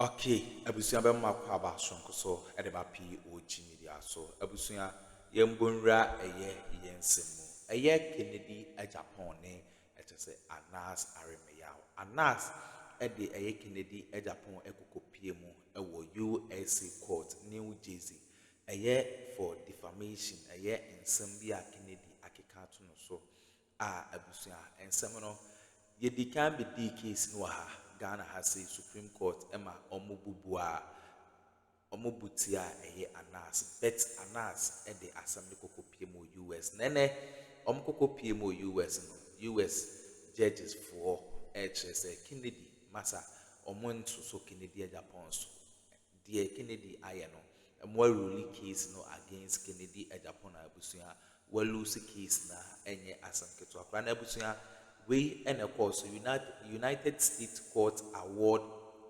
Okay, abusuya bɛ ma kɔ aba sonko so ɛde ba POG Media so abusuya yɛn bonra ɛyɛ yɛn nsɛm ɛyɛ Kennedy Japan ne ɛkyɛ sɛ Anass Aremeyaw Anass ɛde ɛyɛ Kennedy Japan ɛkokopie mu ɛwɔ USA Court New Jersey ɛyɛ for defamation ɛyɛ nsɛm bi a Kennedy akeka to no so a abusuya nsɛm no yɛdi kan bi di case no ha Ghana has a Supreme Court Emma Omububua Omubutia Anass bet Anass at the Assembly Coco PMO US Nene Omcoco PMO US judges for HS Kennedy Massa Omonto so Kennedy Japan so dear Kennedy Ayano a more ruling case no against Kennedy Japan Abusia well lose case na enye Assembly to a Abusia we and of course United States Court award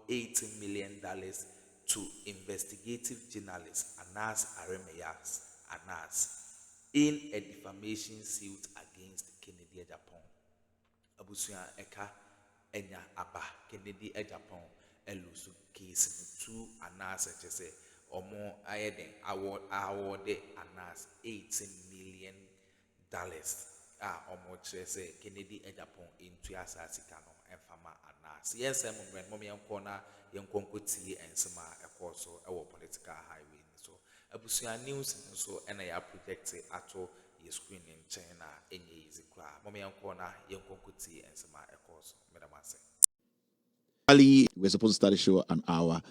$18 million to investigative journalist Anass Anass in a defamation suit against Kennedy Japan. Abusuya eka enya aba Kennedy Japan elusu case to Anass say omo ayeden award Anass $18 million. Say Kennedy Japan into Asasicano and Fama Anass. Yes, I'm when Mommy and Corner, young Concotti and Sama, a course our political highway. So Abusia news and so and I projected at all your screen in China in easy crowd. Mommy and Corner, young Concotti and Sama, a course, Madam Massey. We're supposed to start the show an hour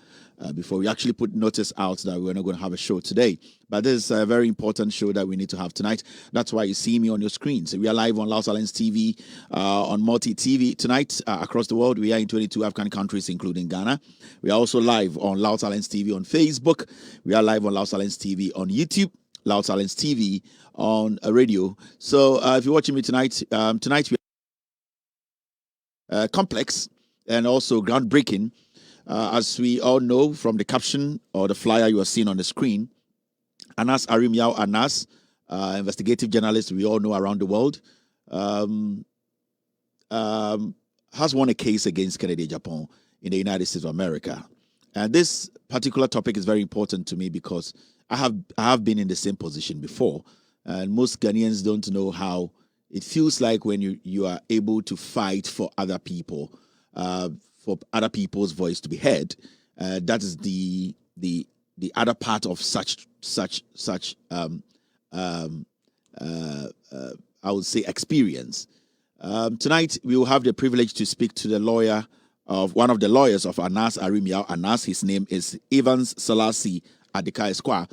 before we actually put notice out that we're not going to have a show today. But this is a very important show that we need to have tonight. That's why you see me on your screens. We are live on Loud Silence TV, on Multi TV tonight across the world. We are in 22 African countries, including Ghana. We are also live on Loud Silence TV on Facebook. We are live on Loud Silence TV on YouTube. Loud Silence TV on radio. So if you're watching me tonight, we are complex and also groundbreaking. As we all know from the caption or the flyer you are seeing on the screen, Anass Aremeyaw Anass, investigative journalist we all know around the world, has won a case against Kennedy Japan in the United States of America. And this particular topic is very important to me because I have been in the same position before. And most Ghanaians don't know how it feels like when you are able to fight for other people. For other people's voice to be heard. That is the other part of such I would say experience. Tonight we will have the privilege to speak to the lawyer of one of the lawyers of Anass Aremeyaw Anass. His name is Evans Selassie Adika Esquire.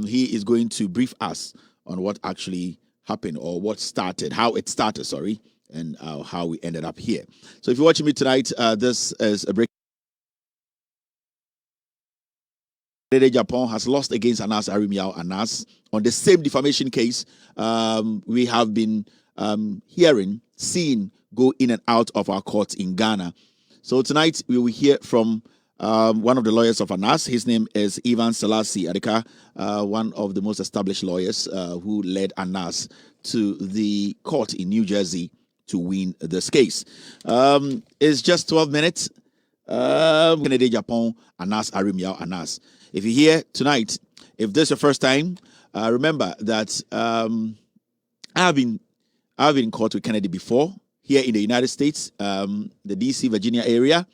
He is going to brief us on what actually happened or how it started, and how we ended up here. So if you're watching me tonight, this is a break. Japan has lost against Anass Aremeyaw Anass on the same defamation case. We have been seeing go in and out of our courts in Ghana. So tonight we will hear from one of the lawyers of Anass. His name is Evans Selassie Adika, one of the most established lawyers who led Anass to the court in New Jersey to win this case. It's just 12 minutes. Kennedy Japan, Anass Aremeyaw Anass. If you're here tonight, if this is your first time, remember that I've been in court with Kennedy before here in the United States, the DC, Virginia area.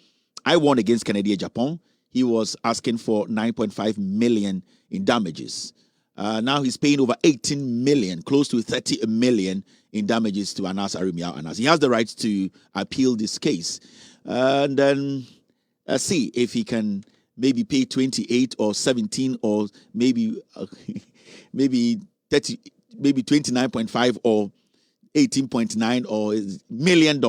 I won against Kennedy Japan. He was asking for $9.5 million in damages. Now he's paying over 18 million, close to 30 million in damages to Anass Aremeyaw Anass. He has the right to appeal this case. And then see if he can maybe pay 28 or 17 or maybe 30, maybe 29.5 or 18.9 or $1 million,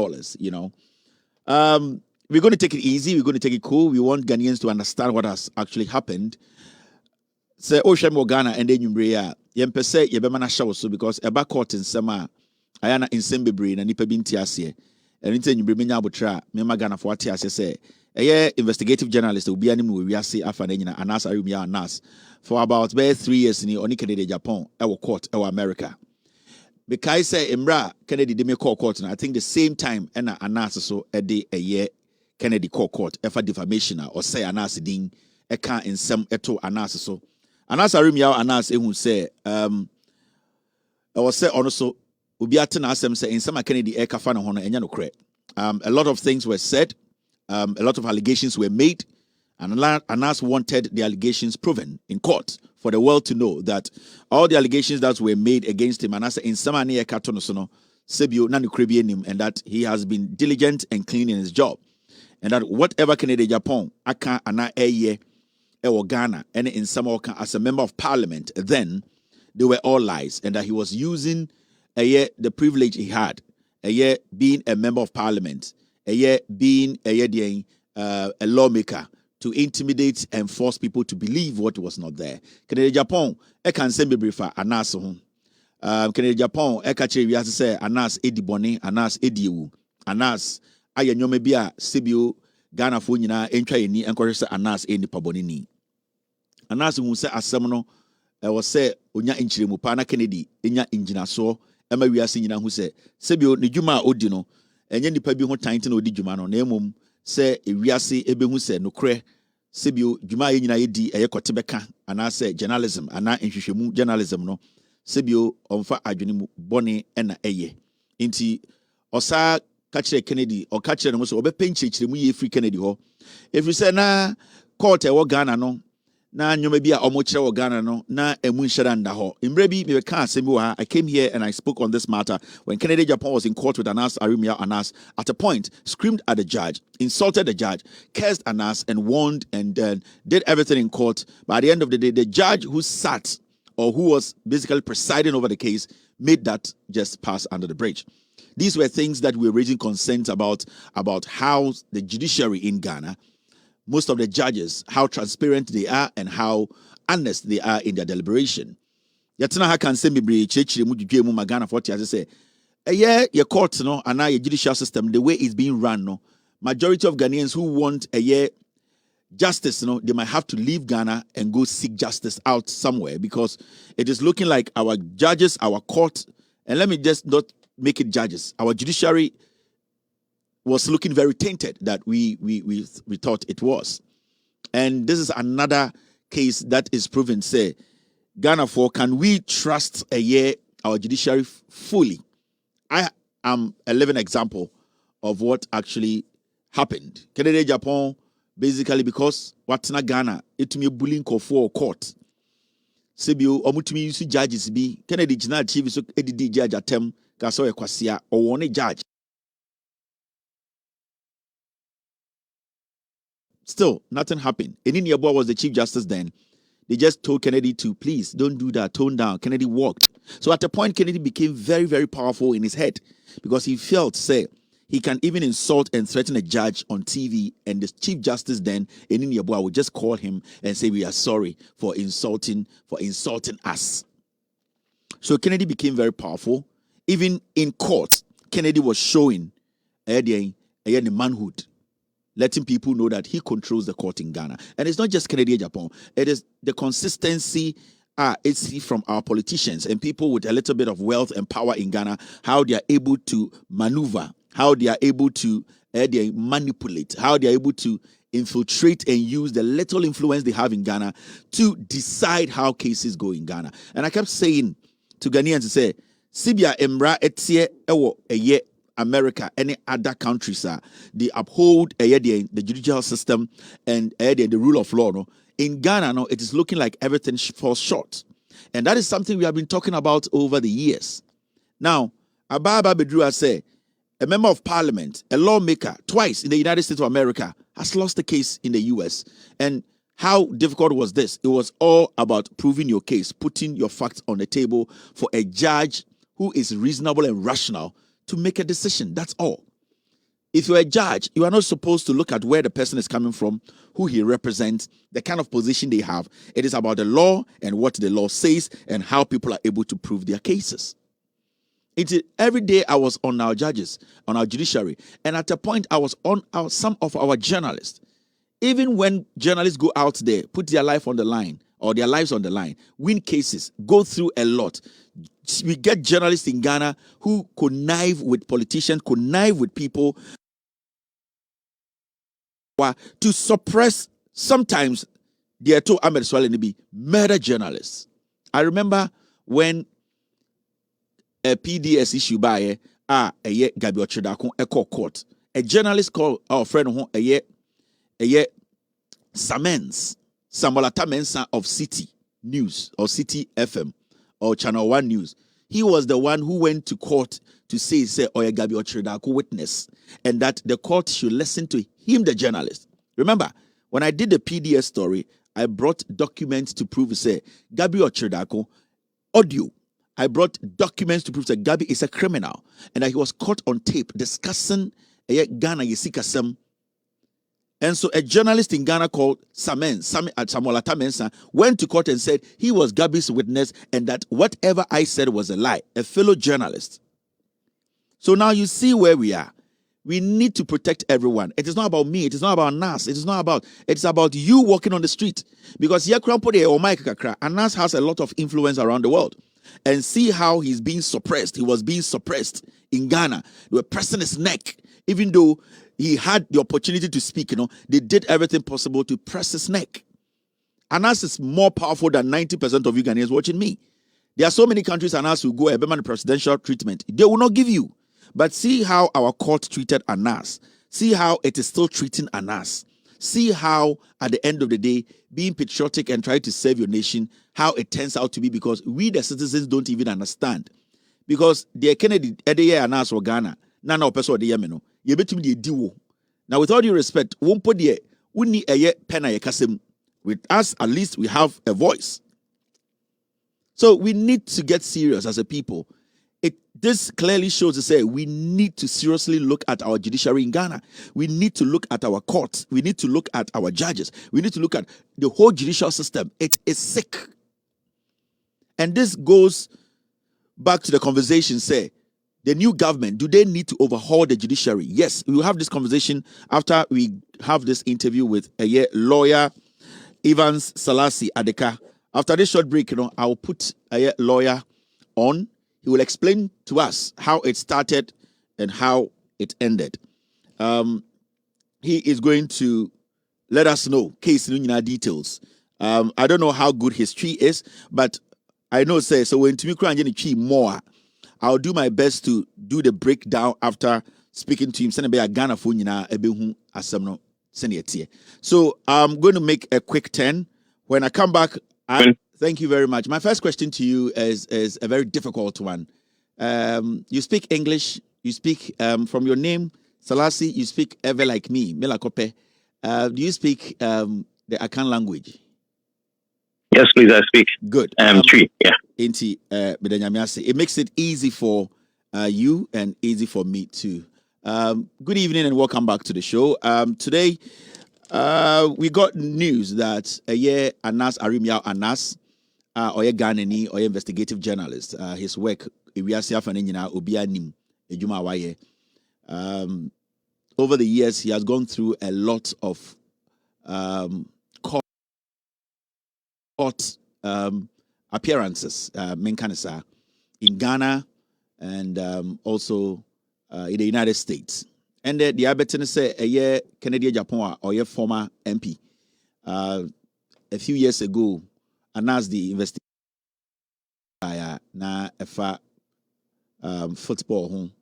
We're going to take it easy. We're going to take it cool. We want Ghanaians to understand what has actually happened. So, Oshemo Ghana and then Yumbria, Yempese, Yebemana Shawoso, because Eba court in Sama, Ayana in Sembebre, and Nipa Bintiasie, and Inten Yubriminya Butra, Mema Ghana for Tiasie say, a investigative journalist will be animal we are see Afanena, Anass Aremeyaw Anass, for about 3 years in the Onikade Japan, our court, our America. Because say Imra Kennedy de me call court, I think the same time, and Anass so a day a year Kennedy court efa defamation or say Anass din eka nsem eto Anass so Anass arimia Anass ehun say I was say also obi atena asem say nsem Kennedy eka fa no ho no enya no kre. A lot of things were said, a lot of allegations were made, and Anass wanted the allegations proven in court for the world to know that all the allegations that were made against him, Anass in Samani Ekatono Sono, Sebio Nani Krebianim, and that he has been diligent and clean in his job, and that whatever Canada Japan, Aka Ana Eye, Ewo Ghana, and in Samoka as a member of parliament, then they were all lies, and that he was using the privilege he had. Being a member of parliament, being a lawmaker to intimidate and force people to believe what was not there. Canada Japan, can send me briefer Anass home. Canada Japan, catch we have to say Anass edi boni, Anass ediwu, Anass aye nyome bia sebio Ghana fo nyina entwa yeni enkwere se Anass eni pabonini. Anass hu se asem no was say onya enchiremu pa na Kennedy enya engyinaso ema wiase nyina hu se sebio ne dwuma odi no enye nipa bi ho tante na odi dwuma no na emom se ewiase ebehu se nokre sebio dwuma ye nyina yedi kote beka ana se journalism ana nhwehwemu journalism no sebio omfa adwene mu bone na nti osa ka kire Kennedy o ka kire no so obepe nchiremu ye free Kennedy ho if you say na court e wo Ghana no na nyoma bi a omo kire wo Ghana no na emu nhyira nda ho imre bi me ka asemi wo ha. I came here and I spoke on this matter when Kennedy Japan was in court with Anass Arimia. Anass at a point screamed at the judge, insulted the judge, cursed Anass and warned and did everything in court. But at the end of the day, the judge who sat or who was basically presiding over the case made that just pass under the bridge. These were things that we were raising concerns about how the judiciary in Ghana, most of the judges, how transparent they are and how honest they are in their deliberation. Yatena ha kan se mebre chechire mu dwedwe mu magana 40 as say your court no and your judicial system, the way it's being run no, majority of Ghanaians who want justice, they might have to leave Ghana and go seek justice out somewhere because it is looking like our judges, our court, and let me just not make it judges, our judiciary was looking very tainted that we thought it was. And this is another case that is proven, say, Ghana for can we trust our judiciary fully? I am a living example of what actually happened. Canada Japan, basically because what's not Ghana, it me bullying for court. Sebio omutumi use judges be Kennedy Jina chief so edidi judge atem ka so ekwasia or one judge. Still, nothing happened. Enin Yeboah was the Chief Justice then. They just told Kennedy to, please, don't do that, tone down. Kennedy walked. So at a point, Kennedy became very, very powerful in his head because he felt, say, he can even insult and threaten a judge on TV, and the Chief Justice then, Enin Yeboah, would just call him and say, we are sorry for insulting us. So Kennedy became very powerful. Even in court, Kennedy was showing the manhood, letting people know that he controls the court in Ghana. And it's not just Canada, Japan. It is the consistency it's from our politicians and people with a little bit of wealth and power in Ghana, how they are able to maneuver, how they are able to manipulate, how they are able to infiltrate and use the little influence they have in Ghana to decide how cases go in Ghana. And I kept saying to Ghanaians to say, Sibia Embra etie ewo eye America, any other countries, they uphold the judicial system and the rule of law. No? In Ghana, no, it is looking like everything falls short. And that is something we have been talking about over the years. Now, Ababa Bedrua say, a member of parliament, a lawmaker, twice in the United States of America, has lost the case in the US. And how difficult was this? It was all about proving your case, putting your facts on the table for a judge who is reasonable and rational to make a decision. That's all. If you're a judge, you are not supposed to look at where the person is coming from, who he represents, the kind of position they have. It is about the law and what the law says and how people are able to prove their cases. Every day I was on our judges, on our judiciary, and at a point I was on some of our journalists. Even when journalists go out there, put their life on the line, or their lives on the line, win cases, go through a lot. We get journalists in Ghana who connive with politicians, connive with people to suppress sometimes they are to Ahmed Swale be murder journalists. I remember when a PDS issue by a Gabi Ochedako echo court. A journalist called our friend who a Samens Samolata Mensa of City News or City FM or Channel 1 News. He was the one who went to court to say Oya Gabi Ochedako witness, and that the court should listen to him, the journalist. Remember, when I did the PDS story, I brought documents to prove say Gabi Ochedako audio. I brought documents to prove that Gabi is a criminal and that he was caught on tape discussing Ghana Yesikasem. And so a journalist in Ghana called Samuel Atamensa went to court and said he was Gabi's witness and that whatever I said was a lie, a fellow journalist. So now you see where we are. We need to protect everyone. It is not about me. It is not about Anass. It's about you walking on the street. Because Anass has a lot of influence around the world. And see how he's being suppressed. He was being suppressed in Ghana. They were pressing his neck. Even though he had the opportunity to speak, they did everything possible to press his neck. Anass is more powerful than 90% of you Ghanaians watching me. There are so many countries Anass will go a Beman presidential treatment. They will not give you. But see how our court treated Anass. See how it is still treating Anass. See how, at the end of the day, being patriotic and trying to serve your nation, how it turns out to be, because we, the citizens, don't even understand. Because the Kennedy, Anass or Ghana, Nana person the Yemeno, you bet me the diwo. Now, with all due respect, won't put the uni a pena kasem. With us, at least we have a voice. So we need to get serious as a people. This clearly shows to say we need to seriously look at our judiciary in Ghana. We need to look at our courts. We need to look at our judges. We need to look at the whole judicial system. It is sick. And this goes back to the conversation, say, the new government, do they need to overhaul the judiciary? Yes, we will have this conversation after we have this interview with a lawyer, Evans Salasi Adeka. After this short break, I'll put a lawyer on. He will explain to us how it started and how it ended. He is going to let us know case details. I don't know how good his tree is, but I know so when to me tree more, I'll do my best to do the breakdown after speaking to him. So I'm going to make a quick turn. When I come back, thank you very much. My first question to you is a very difficult one. You speak English. You speak from your name, Salasi. You speak ever like me, Melakope. Do you speak the Akan language? Yes, please. I speak. Good. Tree. Yeah. It makes it easy for you and easy for me too. Good evening and welcome back to the show. Today, we got news that Anass Arimia Anass, or Ghanaian or investigative journalist, his work over the years he has gone through a lot of court appearances in Ghana and also in the United States. And the Abetene say a Canadian Japan or a former MP. A few years ago, Anass the investigator na efa football home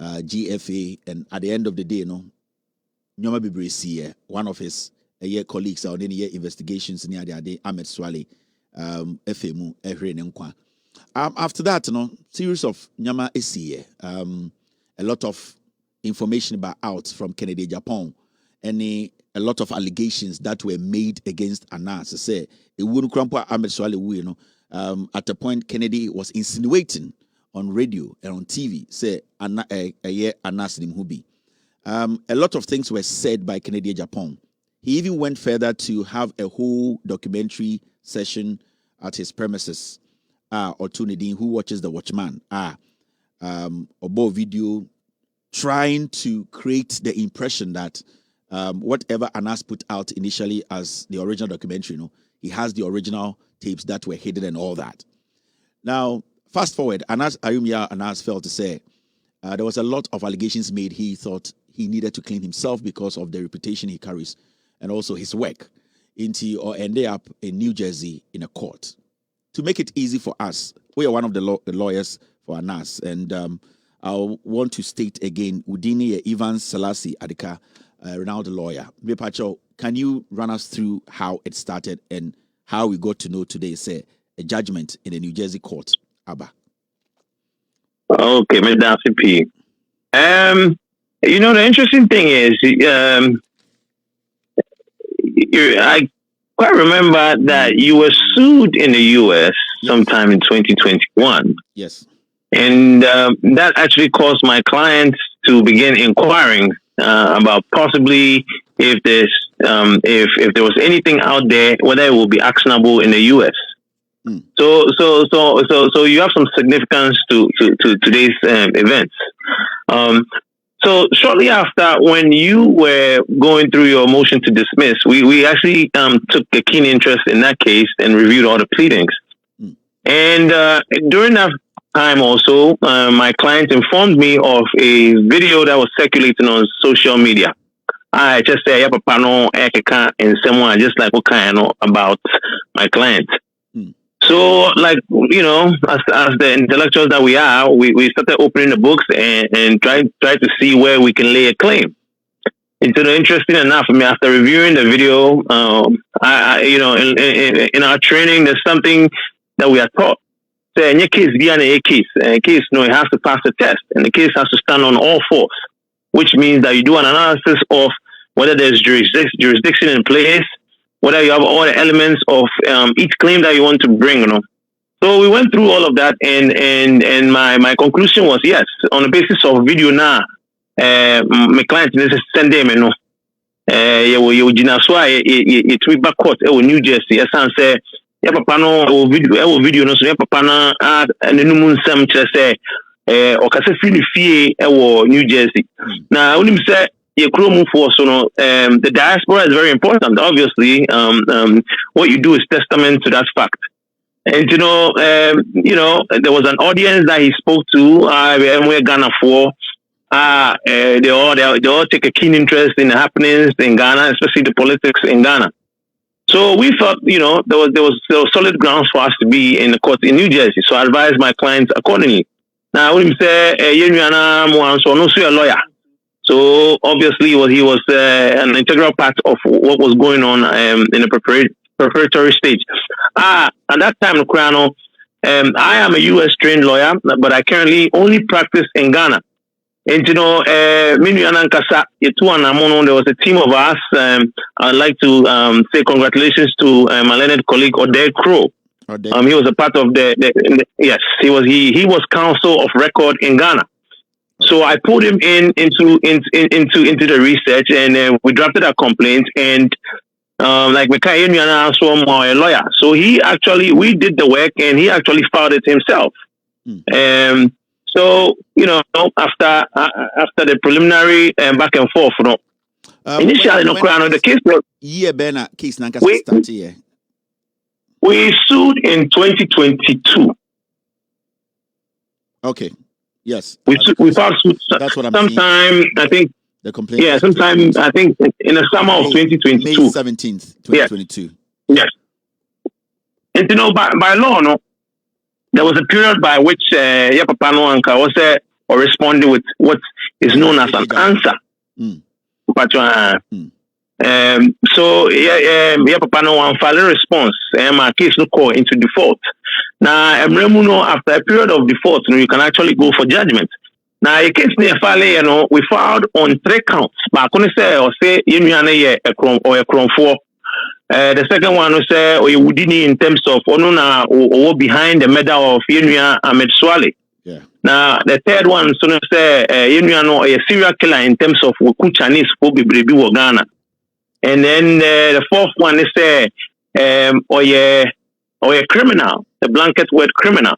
GFA, and at the end of the day, Nyoma Bibrisi, one of his colleagues or any investigations near the day, Ahmed Swale, FMU, Ehre Nenkwa. After that, series of Nyama Esi, a lot of information about out from Kennedy, Japan, and a lot of allegations that were made against Anass. Say it wouldn't crumple Ahmed Swale, at a point Kennedy was insinuating on radio and on TV, say Anass Nimhubi. A lot of things were said by Kennedy, Japan. He even went further to have a whole documentary session at his premises. Or Tunidin, who watches The Watchman, Obo video, trying to create the impression that whatever Anass put out initially as the original documentary, he has the original tapes that were hidden and all that. Now, fast forward, Anass felt to say there was a lot of allegations made. He thought he needed to clean himself because of the reputation he carries and also his work. Or ended up in New Jersey in a court. To make it easy for us, we are one of the lawyers for Anass, and I want to state again, Udini Evans Selassie Adika, renowned lawyer. Mepacho, can you run us through how it started and how we got to know today, say, a judgment in the New Jersey court, Abba? Okay, Mr. P. The interesting thing is, I quite remember that you were sued in the U.S. sometime in 2021. Yes. And that actually caused my clients to begin inquiring about possibly if there was anything out there, whether it will be actionable in the U.S. So you have some significance to today's events. So shortly after, when you were going through your motion to dismiss, we actually took a keen interest in that case and reviewed all the pleadings. And during that time also, my client informed me of a video that was circulating on social media. I just say, and someone just like about my client. So, like, as the intellectuals that we are, we started opening the books and try to see where we can lay a claim. And so, interesting enough, I mean, after reviewing the video, in our training, there's something that we are taught. So, in your case, it has to pass the test, and the case has to stand on all fours, which means that you do an analysis of whether there's jurisdiction in place, whether you have all the elements of each claim that you want to bring, So we went through all of that, and my conclusion was yes, on the basis of video now, my client is send them, you tweet back court, New Jersey, as I say, papa no video no so papa na and no mun sam kire say o kase fi ni fie New Jersey. Now when him say Akroma for so no the diaspora is very important. Obviously, what you do is testament to that fact. And there was an audience that he spoke to. We're Ghana for. They all take a keen interest in the happenings in Ghana, especially the politics in Ghana. So we thought, there was solid grounds for us to be in the court in New Jersey. So I advised my clients accordingly. Now, when he said, a lawyer. So obviously, he was an integral part of what was going on in the preparatory stage. At that time, I am a U.S. trained lawyer, but I currently only practice in Ghana. And there was a team of us. I'd like to say congratulations to my learned colleague Orederd. He was a part of yes, he was counsel of record in Ghana. So I pulled him into the research, and we drafted a complaint. And like a lawyer, so we did the work, and he actually filed it himself. So after the preliminary back and forth, initially the case was we sued in 2022. Okay. Yes. We filed suit sometime, I think. The complaint. Yeah, sometime I think in the summer of 2022. May 17th, 2022. Yes. And by law, there was a period by which Yapapano Anka was or responding with what is known as an answer. But so Yapapano filed a response, and my case no call into default. Now, after a period of default, you can actually go for judgment. Now, a case near Fale, we filed on 3 counts. But I couldn't say or say Akroma 4. The second one was Udini in terms of Onuna or behind the medal of Yenuya Ahmed Swale. Yeah. Now, the third one, so say Yenuya a serial killer in terms of Woku Chinese for Bibrebi Ghana. And then the fourth one is or a criminal, the blanket word criminal.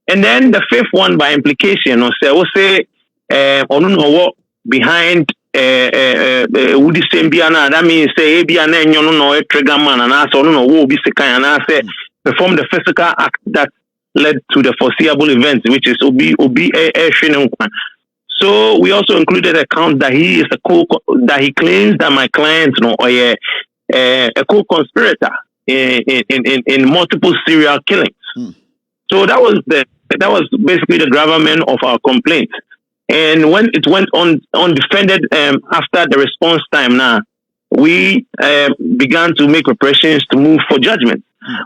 And then the fifth one by implication, say Onuna behind Woody Sembiana, that means say Abiana no trigger man and also no will be second and I say perform the physical act that led to the foreseeable events, which is Obi So we also included a count that he is that he claims that my client, or a co-conspirator in multiple serial killings. So that was basically the gravamen of our complaint. And when it went undefended after the response time, now we began to make preparations to move for judgment.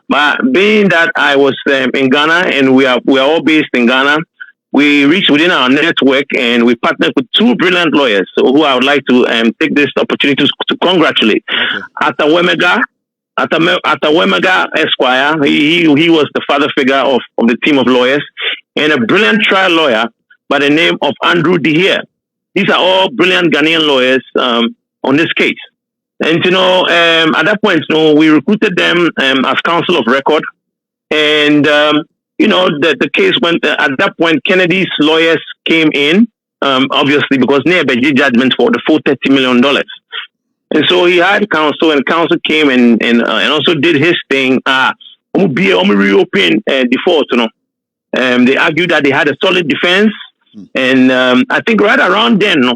But being that I was in Ghana and we are all based in Ghana, we reached within our network and we partnered with two brilliant lawyers who I would like to take this opportunity to congratulate. Atawemega Esquire, he was the father figure of the team of lawyers, and a brilliant trial lawyer by the name of Andrew Dehere. These are all brilliant Ghanaian lawyers on this case. And at that point, we recruited them as counsel of record, and the case went. At that point, Kennedy's lawyers came in, obviously because near the judgment for the full $30 million. And so he had counsel, and counsel came and also did his thing. Reopen default. They argued that they had a solid defense, and I think right around then,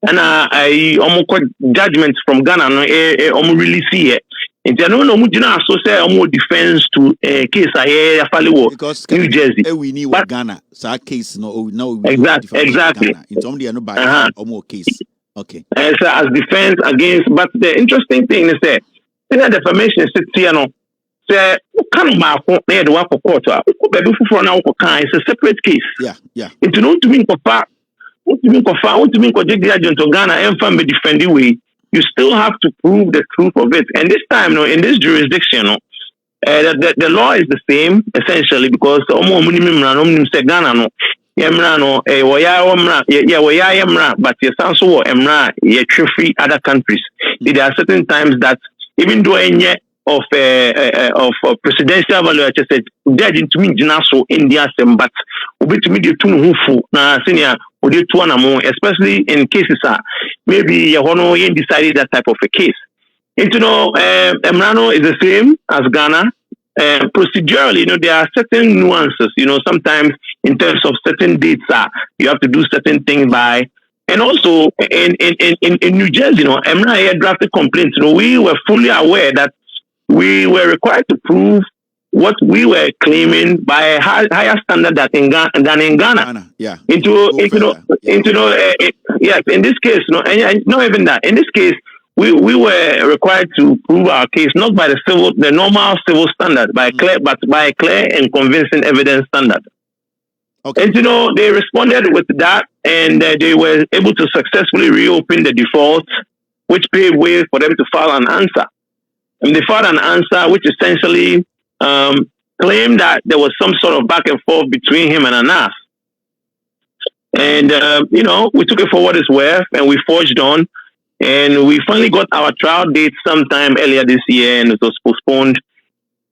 and I almost got judgments from Ghana. Almost release it. And I don't know, so say almost defense to case I because New Jersey. We knew what Ghana, so our case no exactly. It's only by almost case. Okay. So as defense against, but the interesting thing is that in the defamation sits here, say kind of the work for court. It's a separate case. Yeah. It's not to mean to Ghana and family defending way. You still have to prove the truth of it. And this time, in this jurisdiction, the law is the same essentially because Ghana but you sound so free other countries. There are certain times that even though any of presidential value, I just said, judge into me so India, but to me the two na senior especially in cases maybe you decided that type of a case. And Emrano is the same as Ghana. Procedurally, there are certain nuances, sometimes in terms of certain dates, you have to do certain things by, and also in New Jersey, Emra drafted complaints, we were fully aware that we were required to prove what we were claiming by a higher standard than in Ghana. Yeah. In this case, and not even that. In this case, we were required to prove our case not by the normal civil standard, but by a clear and convincing evidence standard. Okay. And they responded with that, and they were able to successfully reopen the default, which paved way for them to file an answer. And they filed an answer which essentially claimed that there was some sort of back and forth between him and Anass. And we took it for what it's worth, and we forged on. And we finally got our trial date sometime earlier this year, and it was postponed.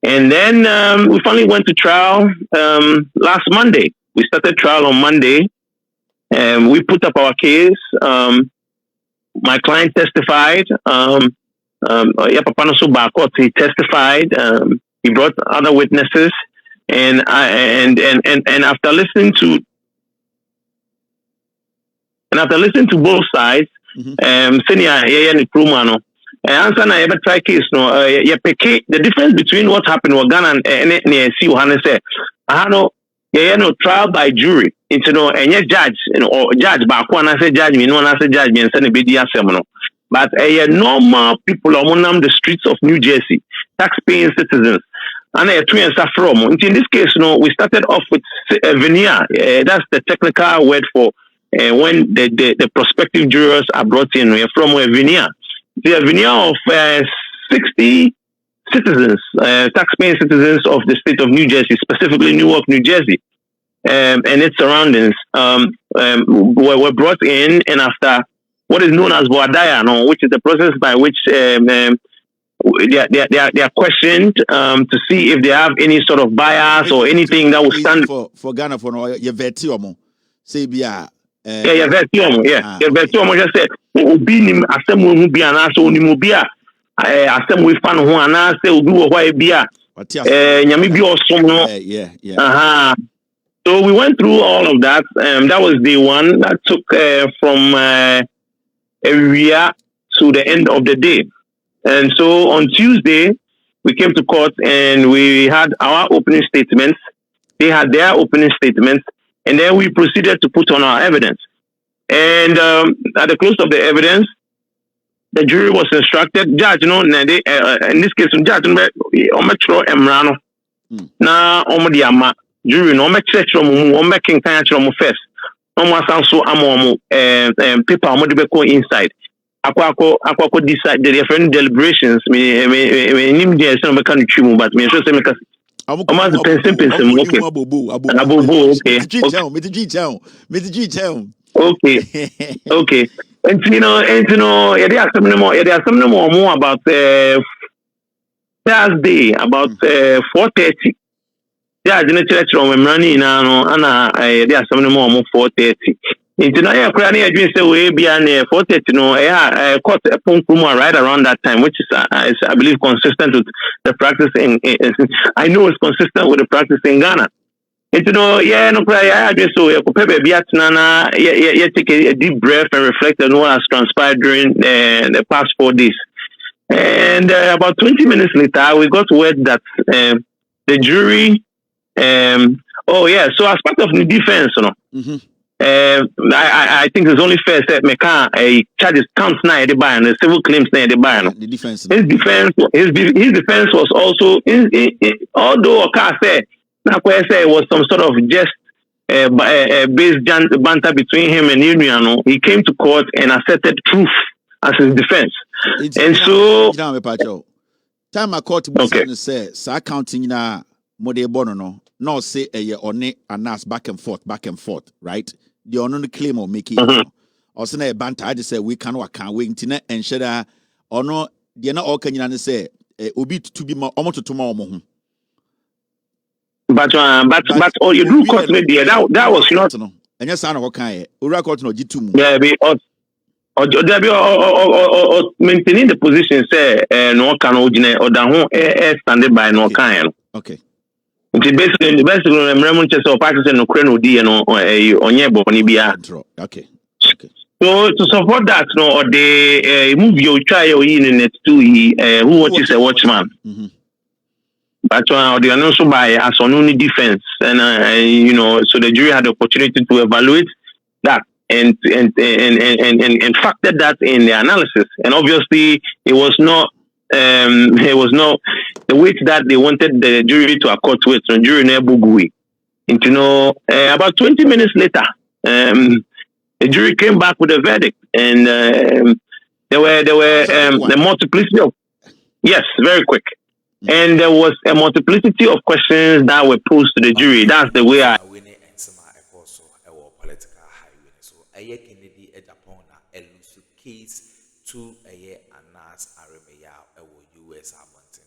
And then we finally went to trial last Monday. We started trial on Monday, and we put up our case. My client testified. He testified. He brought other witnesses, and after listening to both sides. Senior Akroma answer na ever try case the difference between what happened with Ghana and see Johannes say trial by jury and judge or judge back one I say judge me no I say judge me and send a BDS but normal people on the streets of New Jersey, tax-paying citizens, and in this case, we started off with veneer. That's the technical word for when the prospective jurors are brought in. We're from a veneer. The veneer of 60 citizens, tax-paying citizens of the state of New Jersey, specifically Newark, New Jersey, and its surroundings, were brought in, and after what is known as Boadaya, which is the process by which they are questioned to see if they have any sort of bias or anything that will stand for Ghana for your vetiomo. Say bia vetiomo just said obi nim asem hu bia na so onimu bia asem we fan ho ana say obi wo hwa bia nyame bi osom no So we went through all of that. That was day one. That took from Area to the end of the day. And so on Tuesday, we came to court and we had our opening statements. They had their opening statements. And then we proceeded to put on our evidence. And at the close of the evidence, the jury was instructed, judge, you know, in this case, judge, ometro emrano. Na omodiama, jury, no ometro making kind first. No so amo paper omodibeko inside. Aqua decide the different deliberations. Me nim there some meka no twimu, but me sure say meka. Almost the person okay. Okay. And you know, yeah, there are some more about Thursday about 4:30. Yeah, I didn't church from running now, and there are some more 4:30. Into now, you're crying. I just say we be an 4:30. No, yeah, caught a punk right around that time, which is I believe consistent with the practice in I know it's consistent with the practice in Ghana. And you know, yeah, no prayer. I just so you could be at Nana. Yeah, take a deep breath and reflect on what has transpired during the past 4 days. And about 20 minutes later, we got word that the jury. Oh yeah, so as part of the defense, you know. Mm-hmm. I think it's only fair that Meka charges counts now the buy and the civil claims now the buy. The defense. His defense was also although Oka said it was some sort of just based banter between him and Union. He came to court and asserted truth as his defense. And so time I court okay. Say sa counting na mode bono no say on Anass back and forth, right? The on claim or make it. Or say a banter, I just say we can't wait until and share or no, they're not all can you say obi to be more almost tomorrow. But all you do court media that was not. And yes, I know what kind. Ura court no G2. Yeah, be or maintaining the position say no can or that standing by no kind. Okay. Basically, remember to practice no crane di no onye boni bia. Okay. So to support that, no, or the move you try your internet to who watches a watchman. Mm-hmm. But they are also by as on only defense, and you know, so the jury had the opportunity to evaluate that and factor that in the analysis. And obviously, it was not the weight that they wanted the jury to accord with. So jury never bugui. And you know, about 20 minutes later, the jury came back with a verdict, and there were the multiplicity of very quick. And there was a multiplicity of questions that were posed to the jury. That's the way I. Case to a Anass US Hamilton.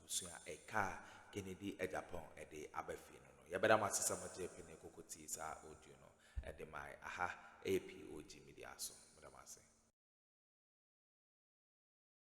So a car Kennedy at Japan at the Abafino. Yabada Massima Japan Cocotis are audio at the my POG Media. So,